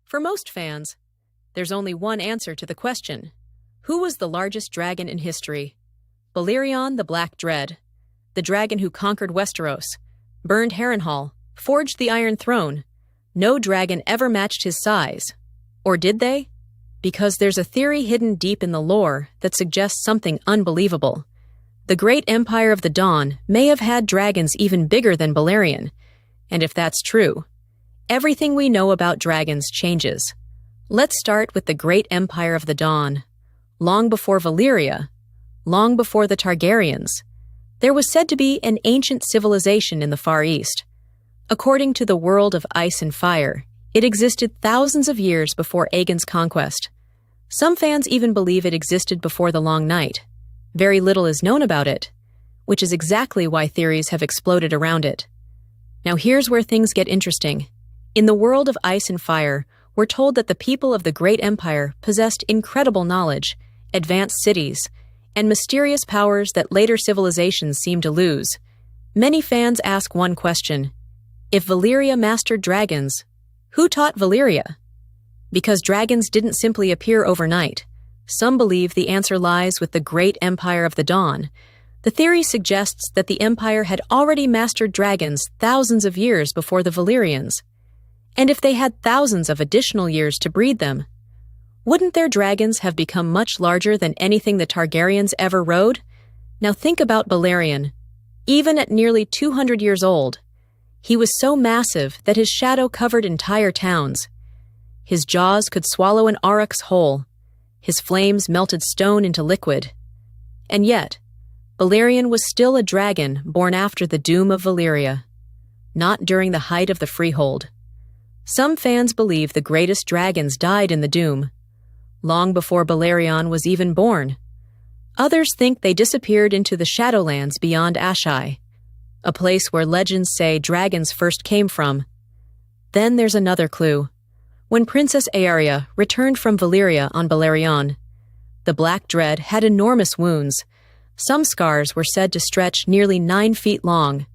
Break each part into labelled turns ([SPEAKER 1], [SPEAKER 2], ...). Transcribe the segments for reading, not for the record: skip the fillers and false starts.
[SPEAKER 1] For most fans, there's only one answer to the question. Who was the largest dragon in history? Balerion the Black Dread, the dragon who conquered Westeros, burned Harrenhal, forged the Iron Throne. No dragon ever matched his size. Or did they? Because there's a theory hidden deep in the lore that suggests something unbelievable. The great Empire of the Dawn may have had dragons even bigger than Balerion. And if that's true, everything we know about dragons changes. Let's start with the great Empire of the Dawn. Long before Valyria, long before the Targaryens, there was said to be an ancient civilization in the Far East. According to the world of ice and fire, it existed thousands of years before Aegon's conquest. Some fans even believe it existed before the Long Night. Very little is known about it, which is exactly why theories have exploded around it. Now here's where things get interesting. In the world of ice and fire, we're told that the people of the Great Empire possessed incredible knowledge, advanced cities, and mysterious powers that later civilizations seem to lose. Many fans ask one question. If Valyria mastered dragons, who taught Valyria? Because dragons didn't simply appear overnight. Some believe the answer lies with the Great Empire of the Dawn. The theory suggests that the Empire had already mastered dragons thousands of years before the Valyrians. And if they had thousands of additional years to breed them, wouldn't their dragons have become much larger than anything the Targaryens ever rode? Now think about Balerion. Even at nearly 200 years old, he was so massive that his shadow covered entire towns. His jaws could swallow an aurochs whole. His flames melted stone into liquid. And yet, Balerion was still a dragon born after the doom of Valyria, not during the height of the Freehold. Some fans believe the greatest dragons died in the doom, long before Balerion was even born. Others think they disappeared into the Shadowlands beyond Asshai, a place where legends say dragons first came from. Then there's another clue. When Princess Aeria returned from Valyria on Balerion, the Black Dread had enormous wounds. Some scars were said to stretch nearly 9 feet long.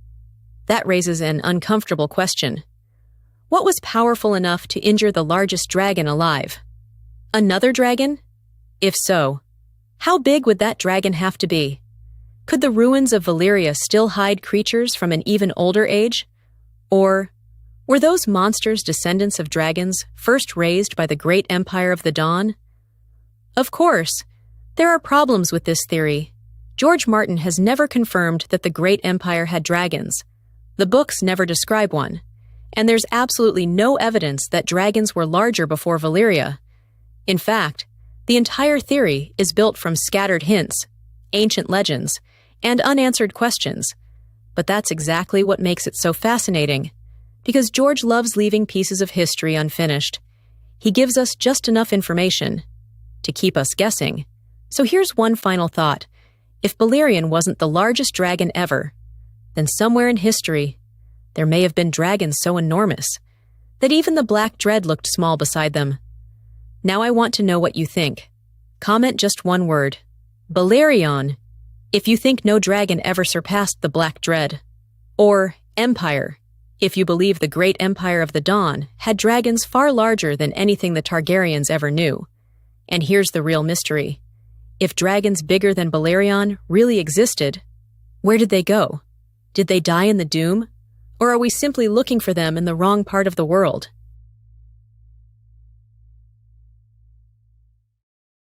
[SPEAKER 1] That raises an uncomfortable question. What was powerful enough to injure the largest dragon alive? Another dragon? If so, how big would that dragon have to be? Could the ruins of Valyria still hide creatures from an even older age? Or were those monsters descendants of dragons first raised by the Great Empire of the Dawn? Of course, there are problems with this theory. George Martin has never confirmed that the Great Empire had dragons. The books never describe one. And there's absolutely no evidence that dragons were larger before Valyria. In fact, the entire theory is built from scattered hints, ancient legends, and unanswered questions. But that's exactly what makes it so fascinating, because George loves leaving pieces of history unfinished. He gives us just enough information to keep us guessing. So here's one final thought. If Balerion wasn't the largest dragon ever, then somewhere in history, there may have been dragons so enormous that even the Black Dread looked small beside them. Now I want to know what you think. Comment just one word. Balerion, if you think no dragon ever surpassed the Black Dread. Or Empire, if you believe the Great Empire of the Dawn had dragons far larger than anything the Targaryens ever knew. And here's the real mystery. If dragons bigger than Balerion really existed, where did they go? Did they die in the doom? Or are we simply looking for them in the wrong part of the world?